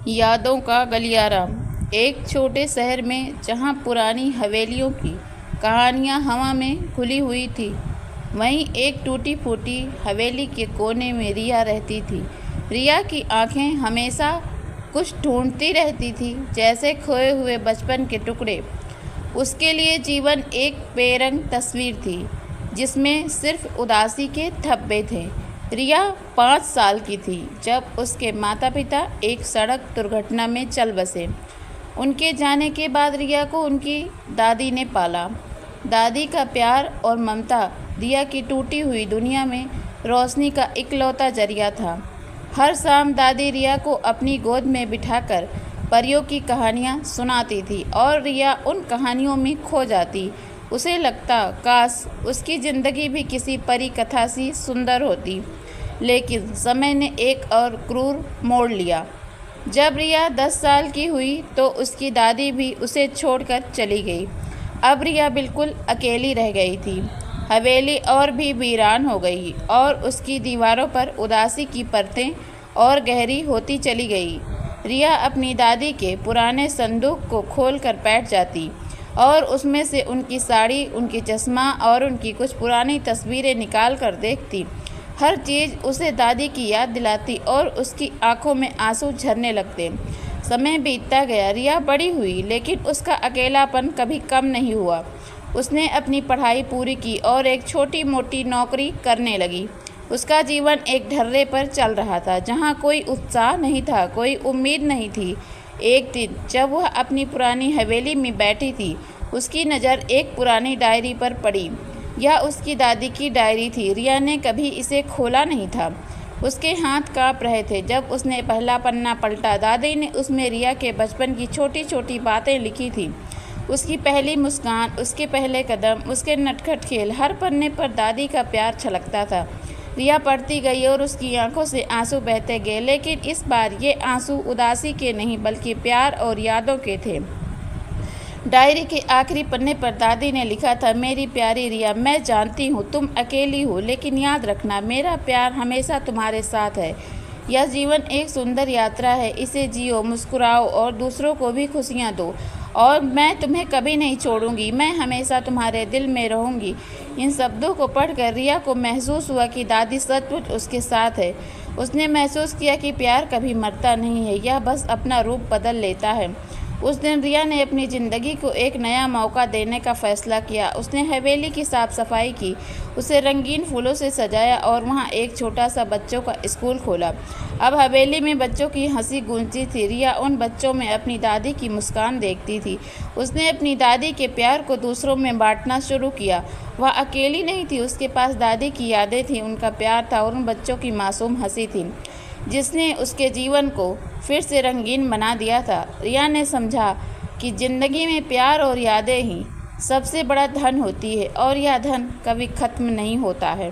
यादों का गलियारा। एक छोटे शहर में जहाँ पुरानी हवेलियों की कहानियाँ हवा में खुली हुई थी, वहीं एक टूटी फूटी हवेली के कोने में रिया रहती थी। रिया की आंखें हमेशा कुछ ढूंढती रहती थी, जैसे खोए हुए बचपन के टुकड़े। उसके लिए जीवन एक बेरंग तस्वीर थी, जिसमें सिर्फ उदासी के धब्बे थे। रिया 5 साल की थी जब उसके माता पिता एक सड़क दुर्घटना में चल बसे। उनके जाने के बाद रिया को उनकी दादी ने पाला। दादी का प्यार और ममता रिया की टूटी हुई दुनिया में रोशनी का इकलौता जरिया था। हर शाम दादी रिया को अपनी गोद में बिठाकर परियों की कहानियाँ सुनाती थी और रिया उन कहानियों में खो जाती। उसे लगता काश उसकी ज़िंदगी भी किसी परी कथा सी सुंदर होती। लेकिन समय ने एक और क्रूर मोड़ लिया। जब रिया 10 साल की हुई तो उसकी दादी भी उसे छोड़कर चली गई। अब रिया बिल्कुल अकेली रह गई थी। हवेली और भी वीरान हो गई और उसकी दीवारों पर उदासी की परतें और गहरी होती चली गई। रिया अपनी दादी के पुराने संदूक को खोलकर बैठ जाती और उसमें से उनकी साड़ी, उनकी चश्मा और उनकी कुछ पुरानी तस्वीरें निकाल कर देखती। हर चीज़ उसे दादी की याद दिलाती और उसकी आंखों में आंसू झरने लगते। समय बीतता गया, रिया बड़ी हुई, लेकिन उसका अकेलापन कभी कम नहीं हुआ। उसने अपनी पढ़ाई पूरी की और एक छोटी मोटी नौकरी करने लगी। उसका जीवन एक ढर्रे पर चल रहा था, जहाँ कोई उत्साह नहीं था, कोई उम्मीद नहीं थी। एक दिन जब वह अपनी पुरानी हवेली में बैठी थी, उसकी नज़र एक पुरानी डायरी पर पड़ी। यह उसकी दादी की डायरी थी। रिया ने कभी इसे खोला नहीं था। उसके हाथ कांप रहे थे जब उसने पहला पन्ना पलटा। दादी ने उसमें रिया के बचपन की छोटी छोटी बातें लिखी थी। उसकी पहली मुस्कान, उसके पहले कदम, उसके नटखट खेल। हर पन्ने पर दादी का प्यार छलकता था। रिया पढ़ती गई और उसकी आंखों से आंसू बहते गए, लेकिन इस बार ये आंसू उदासी के नहीं बल्कि प्यार और यादों के थे। डायरी के आखिरी पन्ने पर दादी ने लिखा था, मेरी प्यारी रिया, मैं जानती हूँ तुम अकेली हो, लेकिन याद रखना मेरा प्यार हमेशा तुम्हारे साथ है। यह जीवन एक सुंदर यात्रा है, इसे जियो, मुस्कुराओ और दूसरों को भी खुशियाँ दो। और मैं तुम्हें कभी नहीं छोड़ूंगी, मैं हमेशा तुम्हारे दिल में रहूंगी। इन शब्दों को पढ़कर रिया को महसूस हुआ कि दादी सचमुच उसके साथ है। उसने महसूस किया कि प्यार कभी मरता नहीं है, यह बस अपना रूप बदल लेता है। उस दिन रिया ने अपनी ज़िंदगी को एक नया मौका देने का फैसला किया। उसने हवेली की साफ सफाई की, उसे रंगीन फूलों से सजाया और वहाँ एक छोटा सा बच्चों का स्कूल खोला। अब हवेली में बच्चों की हंसी गूंजती थी। रिया उन बच्चों में अपनी दादी की मुस्कान देखती थी। उसने अपनी दादी के प्यार को दूसरों में बांटना शुरू किया। वह अकेली नहीं थी, उसके पास दादी की यादें थीं, उनका प्यार था और उन बच्चों की मासूम हंसी थी, जिसने उसके जीवन को फिर से रंगीन बना दिया था। रिया ने समझा कि ज़िंदगी में प्यार और यादें ही सबसे बड़ा धन होती है और यह धन कभी ख़त्म नहीं होता है।